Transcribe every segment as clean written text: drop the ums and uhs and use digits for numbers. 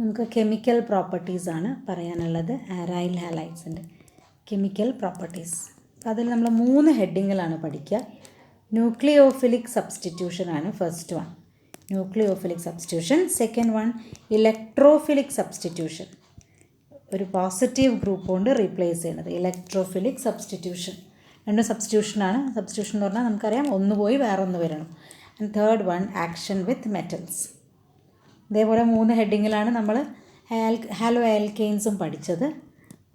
നമുക്ക് കെമിക്കൽ പ്രോപ്പർട്ടീസാണ് പറയാനുള്ളത്. ആരൈൽ ഹാലൈഡ്സിൻ്റെ കെമിക്കൽ പ്രോപ്പർട്ടീസ്. അതിൽ നമ്മൾ 3 ഹെഡിങ്ങിലാണ് പഠിക്കുക. ന്യൂക്ലിയോഫിലിക് സബ്സ്റ്റിറ്റ്യൂഷനാണ് first one, nucleophilic substitution. Second one electrophilic substitution, ഒരു പോസിറ്റീവ് ഗ്രൂപ്പ് കൊണ്ട് റീപ്ലേസ് ചെയ്യുന്നത് ഇലക്ട്രോഫിലിക് സബ്സ്റ്റിറ്റ്യൂഷൻ. രണ്ടും സബ്സ്റ്റിറ്റ്യൂഷനാണ്. സബ്സ്റ്റിറ്റ്യൂഷൻ എന്ന് പറഞ്ഞാൽ നമുക്കറിയാം ഒന്ന് പോയി വേറെ ഒന്ന് വരണം. And third one action with metals. ഇതേപോലെ 3 ഹെഡിങ്ങിലാണ് നമ്മൾ ഹാലോ ആൽക്കെയിൻസും പഠിച്ചത്.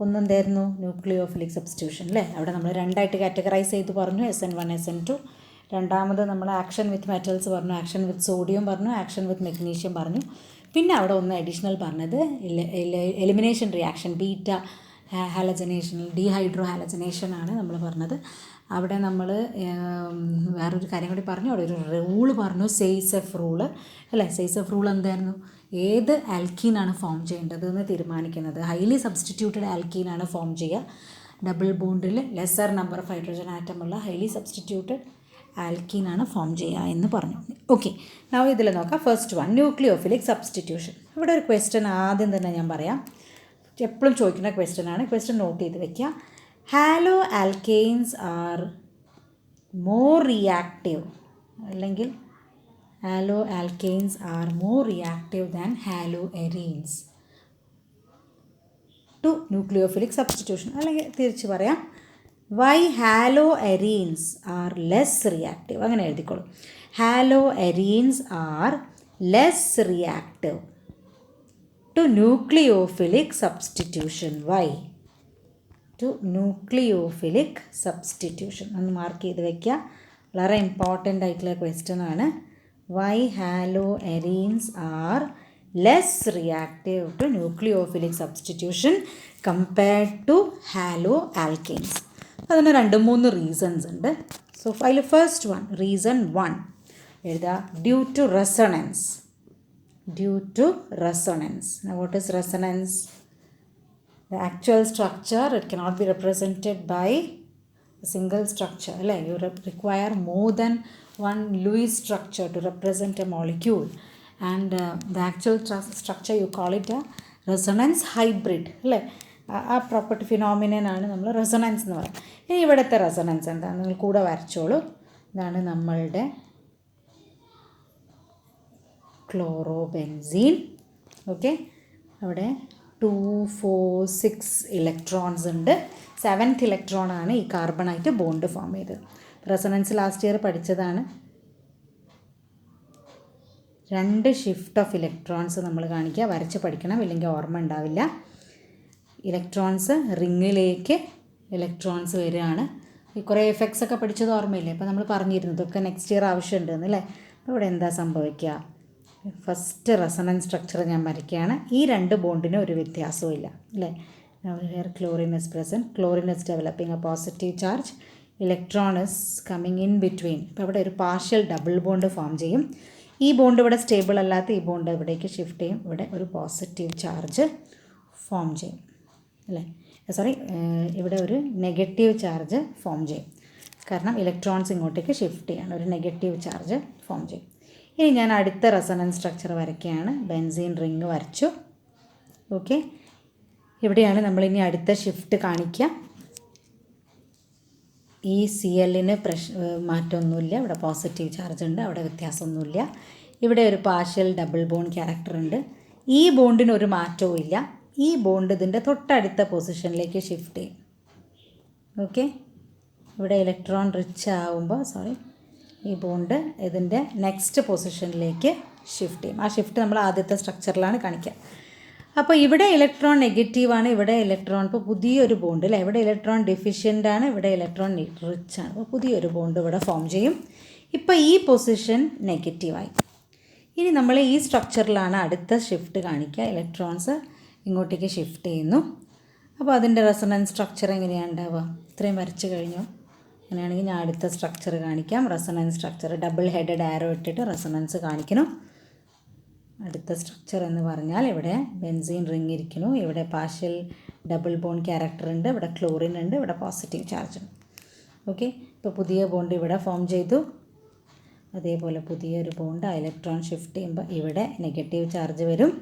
ഒന്നെന്തായിരുന്നു ന്യൂക്ലിയോഫിലിക് സബ്സ്റ്റിറ്റ്യൂഷൻ അല്ലേ, അവിടെ നമ്മൾ രണ്ടായിട്ട് കാറ്റഗറൈസ് ചെയ്ത് പറഞ്ഞു, SN1 SN2. രണ്ടാമത് നമ്മൾ ആക്ഷൻ വിത്ത് മെറ്റൽസ് പറഞ്ഞു, ആക്ഷൻ വിത്ത് സോഡിയം പറഞ്ഞു, ആക്ഷൻ വിത്ത് മെഗ്നീഷ്യം പറഞ്ഞു. പിന്നെ അവിടെ ഒന്ന് അഡീഷണൽ പറഞ്ഞത് elimination reaction, beta halogenation, dehydro halogenation ആണ് നമ്മൾ പറഞ്ഞത്. അവിടെ നമ്മൾ വേറൊരു കാര്യം കൂടി പറഞ്ഞു, അവിടെ ഒരു റൂള് പറഞ്ഞു, സെയ്സെഫ് റൂള് അല്ലേ. സെയ്സെഫ് റൂൾ എന്തായിരുന്നു, ഏത് ആൽക്കീനാണ് ഫോം ചെയ്യേണ്ടത് എന്ന് തീരുമാനിക്കുന്നത്. ഹൈലി സബ്സ്റ്റിറ്റ്യൂട്ടഡ് ആൽക്കീനാണ് ഫോം ചെയ്യുക. ഡബിൾ ബോണ്ടിൽ ലെസ്സർ നമ്പർ ഓഫ് ഹൈഡ്രജൻ ആറ്റമുള്ള ഹൈലി സബ്സ്റ്റിറ്റ്യൂട്ടഡ് ആൽക്കീനാണ് ഫോം ചെയ്യുക എന്ന് പറഞ്ഞു. ഓക്കെ, നമ്മൾ ഇതിൽ നോക്കാം. First one nucleophilic substitution. ഇവിടെ ഒരു ക്വസ്റ്റ്യൻ ആദ്യം തന്നെ ഞാൻ പറയാം, എപ്പോഴും ചോദിക്കുന്ന ക്വസ്റ്റ്യനാണ്. ക്വസ്റ്റ്യൻ നോട്ട് ചെയ്ത് വയ്ക്കുക. Halo alkanes are more reactive, അല്ലെങ്കിൽ halo alkanes are more reactive than halo arenes to nucleophilic substitution. അല്ലെങ്കിൽ തിരിച്ച് പറയാം, why halo arenes are less reactive. അങ്ങനെ എഴുതിക്കോളൂ. Halo arenes are less reactive to nucleophilic substitution. Why to nucleophilic substitution ഒന്ന് mark ചെയ്ത് വയ്ക്കുക. വളരെ ഇമ്പോർട്ടൻ്റ് ആയിട്ടുള്ള ക്വസ്റ്റ്യൻ ആണ്. Why halo arenes are less reactive to nucleophilic substitution compared to halo alkanes. അതിന് 2-3 reasons ഉണ്ട്. സോ അതിൽ ഫസ്റ്റ് വൺ, റീസൺ 1 എഴുതുക, due to resonance. Due to resonance. Now what is resonance? The actual structure, it cannot be represented by a single structure. You require more than one Lewis structure to represent a molecule, and the actual structure you call it a resonance hybrid. ആ property ഫിനോമിനനാണ് നമ്മൾ resonance എന്ന് പറയുന്നത്. ഇനി ഇവിടുത്തെ resonance എന്താണ് നിങ്ങൾ കൂടെ വരച്ചോളൂ. ഇതാണ് നമ്മളുടെ ക്ലോറോബെൻസീൻ. ഓക്കെ, അവിടെ 2, 4, 6 ഇലക്ട്രോൺസ് ഉണ്ട്. 7th ഇലക്ട്രോണാണ് ഈ കാർബണായിട്ട് ബോണ്ട് ഫോം ചെയ്തത്. റെസൊണൻസ് ലാസ്റ്റ് ഇയർ പഠിച്ചതാണ്. 2 ഷിഫ്റ്റ് ഓഫ് ഇലക്ട്രോൺസ് നമ്മൾ കാണിക്കുക, വരച്ച് പഠിക്കണം, ഇല്ലെങ്കിൽ ഓർമ്മ ഉണ്ടാവില്ല. ഇലക്ട്രോൺസ് റിങ്ങിലേക്ക് ഇലക്ട്രോൺസ് വരികയാണ്. ഈ കുറേ എഫക്ട്സ് ഒക്കെ പഠിച്ചത് ഓർമ്മയില്ലേ? അപ്പോൾ നമ്മൾ പറഞ്ഞിരുന്നു ഇതൊക്കെ നെക്സ്റ്റ് ഇയർ ആവശ്യമുണ്ടെന്ന് അല്ലേ. അപ്പോൾ ഇവിടെ എന്താ സംഭവിക്കുക, ഫസ്റ്റ് റെസൊണൻസ് സ്ട്രക്ചർ ഞാൻ വരയ്ക്കുകയാണ്. ഈ 2 ബോണ്ടിനും ഒരു വ്യത്യാസവും ഇല്ല അല്ലേ. Here chlorine is present, chlorine is developing A positive charge, electron is coming in between. ഇപ്പോൾ ഇവിടെ ഒരു പാർഷ്യൽ ഡബിൾ ബോണ്ട് ഫോം ചെയ്യും. ഈ ബോണ്ട് ഇവിടെ സ്റ്റേബിൾ അല്ലാത്ത ഈ ബോണ്ട് ഇവിടേക്ക് ഷിഫ്റ്റ് ചെയ്യും. ഇവിടെ ഒരു പോസിറ്റീവ് ചാർജ് ഫോം ചെയ്യും അല്ലേ. ഇവിടെ ഒരു നെഗറ്റീവ് ചാർജ് ഫോം ചെയ്യും, കാരണം ഇലക്ട്രോൺസ് ഇങ്ങോട്ടേക്ക് ഷിഫ്റ്റ് ചെയ്യാണ്. ഒരു നെഗറ്റീവ് ചാർജ് ഫോം ചെയ്യും. ഇനി ഞാൻ അടുത്ത റെസൊണൻസ് സ്ട്രക്ചർ വരയ്ക്കുകയാണ്. ബെൻസീൻ റിങ് വരച്ചു. ഓക്കെ, ഇവിടെയാണ് നമ്മളിനി അടുത്ത ഷിഫ്റ്റ് കാണിക്കുക. ഈ CLന് മാറ്റമൊന്നുമില്ല, ഇവിടെ പോസിറ്റീവ് ചാർജ് ഉണ്ട്, അവിടെ വ്യത്യാസമൊന്നുമില്ല. ഇവിടെ ഒരു പാർഷ്യൽ ഡബിൾ ബോണ്ട് ക്യാരക്ടർ ഉണ്ട്. ഈ ബോണ്ടിന് ഒരു മാറ്റവും ഇല്ല. ഈ ബോണ്ട് ഇതിൻ്റെ തൊട്ടടുത്ത പൊസിഷനിലേക്ക് ഷിഫ്റ്റ് ചെയ്യും. ഓക്കെ, ഇവിടെ ഇലക്ട്രോൺ റിച്ച് ആവുമ്പോൾ ഈ ബോണ്ട് ഇതിൻ്റെ നെക്സ്റ്റ് പൊസിഷനിലേക്ക് ഷിഫ്റ്റ് ചെയ്യും. ആ ഷിഫ്റ്റ് നമ്മൾ ആദ്യത്തെ സ്ട്രക്ചറിലാണ് കാണിക്കുക. അപ്പോൾ ഇവിടെ ഇലക്ട്രോൺ നെഗറ്റീവാണ്, ഇവിടെ ഇലക്ട്രോൺ ഇപ്പോൾ പുതിയൊരു ബോണ്ട് അല്ലേ. ഇവിടെ ഇലക്ട്രോൺ ഡെഫിഷ്യൻ്റ് ആണ്, ഇവിടെ ഇലക്ട്രോൺ റിച്ച് ആണ്. അപ്പോൾ പുതിയൊരു ബോണ്ട് ഇവിടെ ഫോം ചെയ്യും. ഇപ്പോൾ ഈ പൊസിഷൻ നെഗറ്റീവായി. ഇനി നമ്മൾ ഈ സ്ട്രക്ചറിലാണ് അടുത്ത ഷിഫ്റ്റ് കാണിക്കുക. ഇലക്ട്രോൺസ് ഇങ്ങോട്ടേക്ക് ഷിഫ്റ്റ് ചെയ്യുന്നു. അപ്പോൾ അതിൻ്റെ റെസൊണൻസ് സ്ട്രക്ചർ എങ്ങനെയാണ് ഉണ്ടാവുക? ഇത്രയും വരച്ച് കഴിഞ്ഞു. അങ്ങനെയാണെങ്കിൽ ഞാൻ അടുത്ത സ്ട്രക്ചർ കാണിക്കാം. റെസൊണൻസ് സ്ട്രക്ചർ ഡബിൾ ഹെഡഡ് ആരോ ഇട്ടിട്ട് റെസൊണൻസ് കാണിക്കണം. അടുത്ത സ്ട്രക്ചർ എന്ന് പറഞ്ഞാൽ ഇവിടെ ബെൻസീൻ റിങ് ഇരിക്കുന്നു, ഇവിടെ പാർഷ്യൽ ഡബിൾ ബോണ്ട് ക്യാരക്ടർ ഉണ്ട്, ഇവിടെ ക്ലോറിൻ ഉണ്ട്, ഇവിടെ പോസിറ്റീവ് ചാർജ് ഉണ്ട്. ഓക്കെ, ഇപ്പോൾ പുതിയ ബോണ്ട് ഇവിടെ ഫോം ചെയ്തു. അതേപോലെ പുതിയൊരു ബോണ്ട് ഇലക്ട്രോൺ ഷിഫ്റ്റ് ചെയ്യുമ്പോൾ ഇവിടെ നെഗറ്റീവ് ചാർജ് വരും.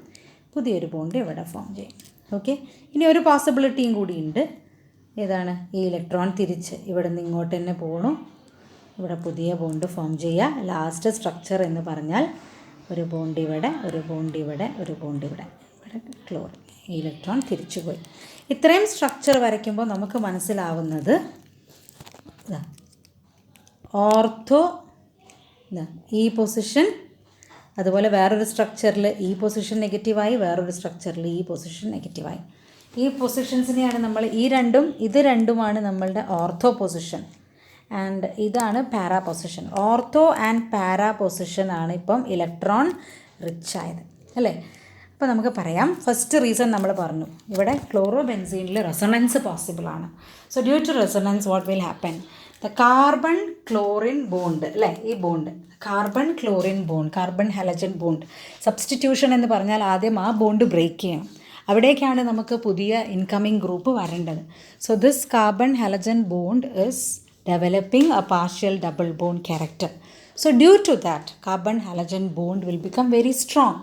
പുതിയൊരു ബോണ്ട് ഇവിടെ ഫോം ചെയ്യും. ഓക്കെ, ഇനി ഒരു പോസിബിലിറ്റിയും കൂടി ഉണ്ട്. ഏതാണ്? ഈ ഇലക്ട്രോൺ തിരിച്ച് ഇവിടെ നിന്ന് ഇങ്ങോട്ട് തന്നെ പോകണം, ഇവിടെ പുതിയ ബോണ്ട് ഫോം ചെയ്യുക. ലാസ്റ്റ് സ്ട്രക്ചർ എന്ന് പറഞ്ഞാൽ ഒരു ബോണ്ട് ഇവിടെ, ഒരു ബോണ്ട് ഇവിടെ, ഒരു ബോണ്ട് ഇവിടെ, ഇവിടെ ക്ലോറിൻ. ഈ ഇലക്ട്രോൺ തിരിച്ചു പോയി. ഇത്രയും സ്ട്രക്ചർ വരയ്ക്കുമ്പോൾ നമുക്ക് മനസ്സിലാവുന്നത് ഓർത്തോ ഈ പൊസിഷൻ, അതുപോലെ വേറൊരു സ്ട്രക്ചറിൽ ഈ പൊസിഷൻ നെഗറ്റീവായി, വേറൊരു സ്ട്രക്ചറിൽ ഈ പൊസിഷൻ നെഗറ്റീവായി. ഈ പൊസിഷൻസിനെയാണ് നമ്മൾ ഇത് രണ്ടുമാണ് നമ്മളുടെ ഓർത്തോ പൊസിഷൻ ആൻഡ് ഇതാണ് para position. Ortho and para position ആണ് ഇപ്പം ഇലക്ട്രോൺ റിച്ച് ആയത്, അല്ലേ? അപ്പോൾ നമുക്ക് പറയാം, ഫസ്റ്റ് റീസൺ നമ്മൾ പറഞ്ഞു, ഇവിടെ ക്ലോറോ ബെൻസീനിൽ റെസൊണൻസ് പോസിബിൾ ആണ്. So due to resonance what will happen? The carbon chlorine bond, അല്ലേ? ഈ bond carbon chlorine bond, carbon halogen bond substitution എന്ന് പറഞ്ഞാൽ ആദ്യം ആ ബോണ്ട് ബ്രേക്ക് ചെയ്യണം. അവിടേക്കാണ് നമുക്ക് പുതിയ ഇൻകമിങ് ഗ്രൂപ്പ് വരേണ്ടത്. So this carbon halogen bond is developing a partial double bond character. So due to that, carbon halogen bond will become very strong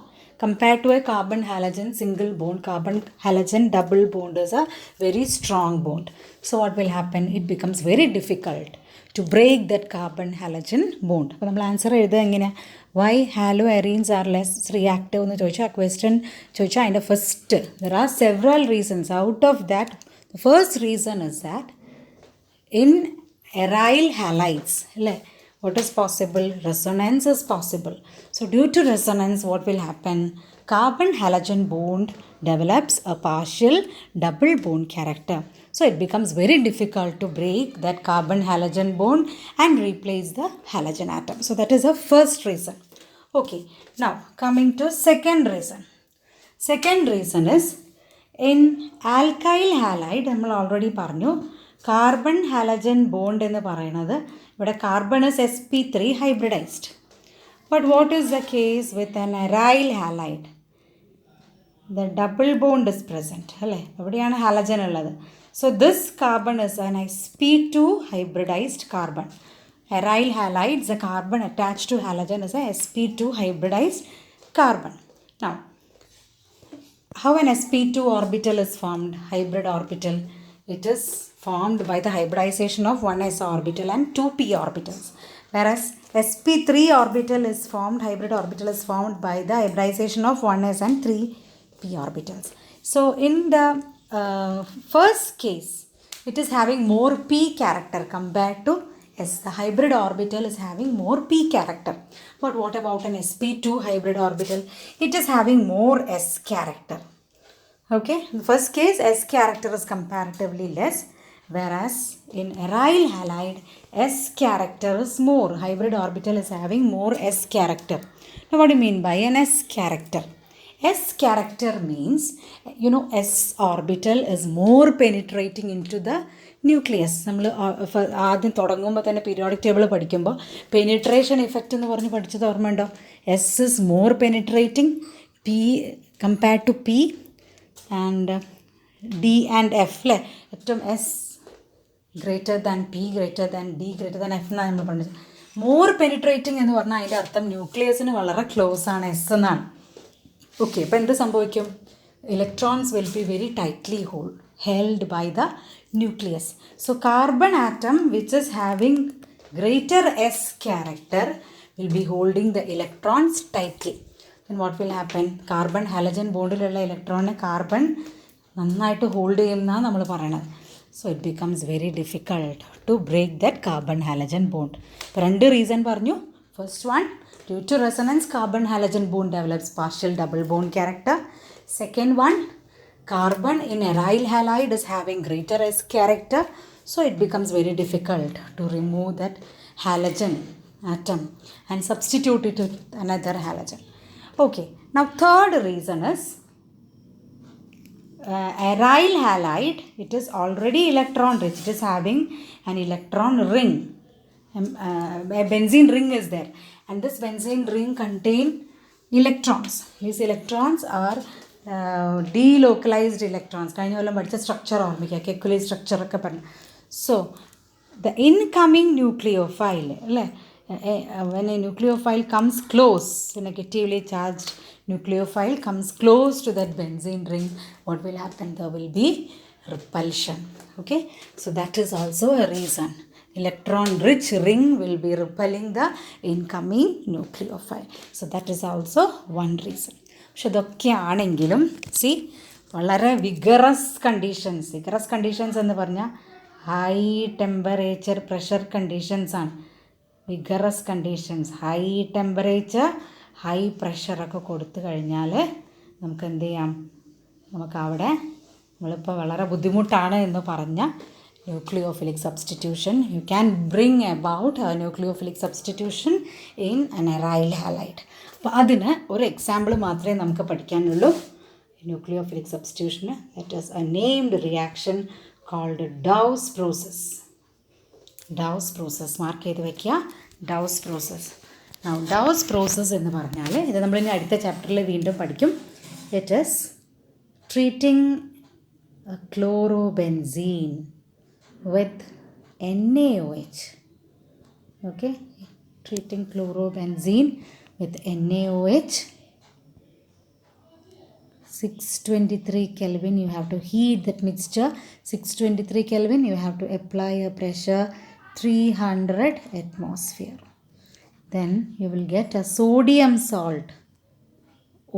compared to a carbon halogen single bond. Carbon halogen double bond is a very strong bond. So what will happen? It becomes very difficult to break that carbon halogen bond. അപ്പോൾ നമ്മൾ answer എഴുതുക എങ്ങനെയാണ്? Why halo arenes are less reactive എന്ന് ചോദിച്ചാൽ, question ചോദിച്ചാൽ അതിൻ്റെ first there are several reasons. Out of that the first reason is that in aryl halides, what is possible? Resonance is possible. So due to resonance, what will happen? Carbon halogen bond develops a partial double bond character. So it becomes very difficult to break that carbon halogen bond and replace the halogen atom. So that is the first reason. Okay, now coming to second reason. Second reason is in alkyl halide, നമ്മൾ already പറഞ്ഞു, carbon halogen bond എന്ന് പറയുന്നത് ഇവിടെ carbon is sp3 hybridised. But what is the case with an aryl halide? The double bond is present, അല്ലേ? എവിടെയാണ് halogen ഉള്ളത്? So this carbon is an sp2 hybridised carbon. Aryl halides, the carbon attached to halogen is a sp2 hybridized carbon. Now, how an sp2 orbital is formed? Hybrid orbital. It is formed by the hybridization of 1s orbital and 2p orbitals. Whereas sp3 orbital is formed, hybrid orbital is formed by the hybridization of 1s and 3p orbitals. So in the first case, it is having more p character compared to s. The hybrid orbital is having more p character. But what about an sp2 hybrid orbital? It is having more s character. Okay, in the first case s character is comparatively less, whereas in aryl halide s character is more. Hybrid orbital is having more s character. Now what do you mean by an s character? S character means, s orbital is more penetrating into the nucleus. നമ്മൾ ആദ്യം തുടങ്ങുമ്പോൾ തന്നെ periodic table പഠിക്കുമ്പോൾ penetration effect എന്ന് പറഞ്ഞ് പഠിച്ചത് ഓർമ്മയുണ്ടോ? S is more penetrating p compared to p and d and f, അല്ലേ? ഏറ്റവും s greater than p greater than d greater than f എന്നാണ് നമ്മൾ പറഞ്ഞത്. മോർ പെനിട്രേറ്റിംഗ് എന്ന് പറഞ്ഞാൽ അതിൻ്റെ അർത്ഥം ന്യൂക്ലിയസിന് വളരെ ക്ലോസ് ആണ് എസ് എന്നാണ്. ഓക്കെ, അപ്പോൾ എന്ത് സംഭവിക്കും? Electrons will be very tightly held by the nucleus. So carbon atom which is having greater s character will be holding the electrons tightly. Then what will happen? Carbon halogen bondilലുള്ള ഇലക്ട്രോണിനെ carbon നന്നായിട്ട് hold ചെയ്യുന്നതാണ് നമ്മൾ പറയണത്. So it becomes very difficult to break that carbon halogen bond. ഇപ്പോൾ രണ്ട് reason പറഞ്ഞു. First one, due to resonance, carbon halogen bond develops partial double bond character. Second one, carbon in aryl halide is having greater s character, so it becomes very difficult to remove that halogen atom and substitute it with another halogen. Okay, now third reason is aryl halide, it is already electron rich. It is having an electron ring. A benzene ring is there, and this benzene ring contain electrons. These electrons are delocalized electrons. കഴിഞ്ഞ കൊല്ലം പഠിച്ച structure ഓർമ്മിക്കുക, കെക്കുലി സ്ട്രക്ചറൊക്കെ പറഞ്ഞു. So the incoming nucleophile, അല്ലേ? when a nucleophile comes close, a negatively charged nucleophile comes close to that benzene ring, what will happen? There will be repulsion. Okay, so that is also a reason. Electron rich ring will be repelling the incoming nucleophile. So that is also one reason. പക്ഷെ ഇതൊക്കെ ആണെങ്കിലും C വളരെ vigorous conditions എന്ന് പറഞ്ഞാൽ high temperature pressure conditions ആണ്. Vigorous conditions, high temperature high പ്രഷറൊക്കെ കൊടുത്തു കഴിഞ്ഞാൽ നമുക്ക് എന്ത് ചെയ്യാം? നമുക്കവിടെ നമ്മളിപ്പോൾ വളരെ ബുദ്ധിമുട്ടാണ് എന്ന് പറഞ്ഞ nucleophilic substitution, you can bring about a nucleophilic substitution in an aryl halide. അപ്പോൾ അതിന് ഒരു എക്സാമ്പിൾ മാത്രമേ നമുക്ക് പഠിക്കാനുള്ളൂ. nucleophilic substitution, that is a named reaction called Dawes process. Dawes process mark ചെയ്ത് വയ്ക്കുക. Dawes process. Now Dawes process എന്ന് പറഞ്ഞാൽ ഇത് നമ്മളിനി അടുത്ത ചാപ്റ്ററിൽ വീണ്ടും പഠിക്കും. It is treating a chlorobenzene with NaOH. Okay, treating chlorobenzene with NaOH. 623 Kelvin, you have to heat that mixture. 623 Kelvin, you have to apply a pressure 300 atmosphere. Then you will get a sodium salt,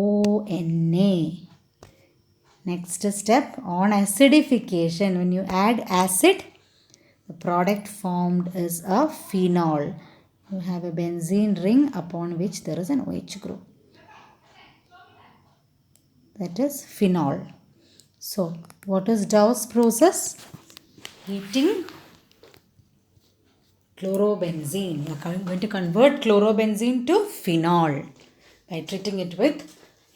ONA. Next step, on acidification, when you add acid, the product formed is a phenol. You have a benzene ring upon which there is an OH group. That is phenol. So, what is Dawes process? Heating chlorobenzene. You are going to convert chlorobenzene to phenol by treating it with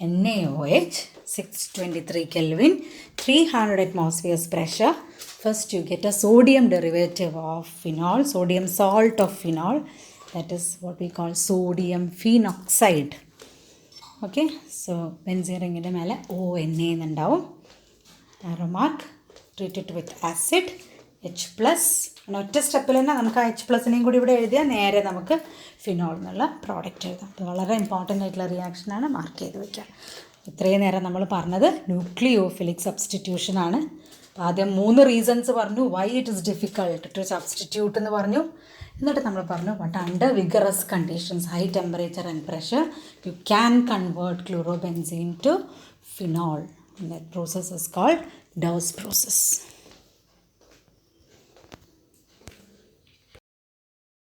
NaOH, 623 Kelvin, 300 atmospheres pressure. First you get a sodium derivative of phenol, sodium salt of phenol. That is what we call sodium phenoxide. Okay, so benzene ringinte mele ONA enundavum. Arrow mark. Treat it with acid, H+. ഒറ്റ സ്റ്റെപ്പിൽ തന്നെ നമുക്ക് ആ H+നെയും കൂടി ഇവിടെ എഴുതിയാൽ നേരെ നമുക്ക് ഫിനോൾ എന്നുള്ള പ്രോഡക്റ്റ് എഴുതാം. അത് വളരെ ഇമ്പോർട്ടൻ്റ് ആയിട്ടുള്ള റിയാക്ഷനാണ്, മാർക്ക് ചെയ്ത് വയ്ക്കുക. ഇത്രയും നേരം നമ്മൾ പറഞ്ഞത് ന്യൂക്ലിയോഫിലിക് സബ്സ്റ്റിറ്റ്യൂഷൻ ആണ്. ആദ്യം 3 റീസൺസ് പറഞ്ഞു, why it is difficult to substitute എന്ന് പറഞ്ഞു. എന്നിട്ട് നമ്മൾ പറഞ്ഞു but under vigorous conditions, high temperature and pressure, you can convert chlorobenzene to phenol. That process is called Dawes process.